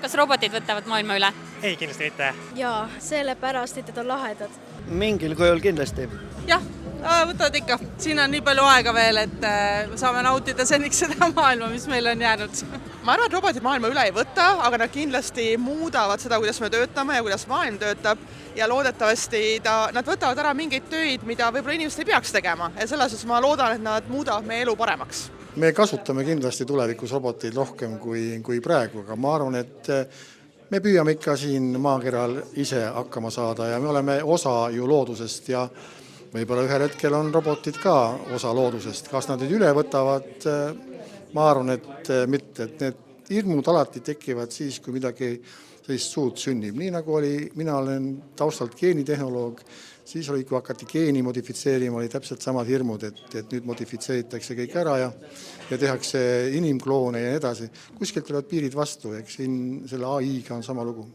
Kas robotid võtavad maailma üle? Ei, kindlasti mitte. Jaa, sellepärast, et need on lahedad. Mingil kujul kindlasti. Jah, võtavad ikka. Siin on nii palju aega veel, et saame nautida seniks seda maailma, mis meil on jäänud. Ma arvan, et robotid maailma üle ei võta, aga nad kindlasti muudavad seda, kuidas me töötame ja kuidas maailm töötab. Ja loodetavasti nad võtavad ära mingeid töid, mida võib-olla inimesed ei peaks tegema. Ja selles suhtes ma loodan, et nad muudavad meie elu paremaks. Me kasutame kindlasti tulevikus roboteid rohkem kui praegu, aga ma arvan, et me püüame ikka siin maakeral ise hakkama saada ja me oleme osa ju loodusest ja võib-olla ühel hetkel on robotid ka osa loodusest. Kas nad nüüd üle võtavad? Ma arvan, et mitte. Et need hirmud alati tekivad siis, kui midagi sellist suud sünnib. Nii nagu mina olen taustalt geenitehnoloog, siis kui hakati geeni modifitseerima, oli täpselt samad hirmud, et nüüd modifitseeritakse kõik ära ja tehakse inimkloone ja nii edasi. Kuskilt tulevad piirid vastu, eks siin selle AI-ga on sama lugu.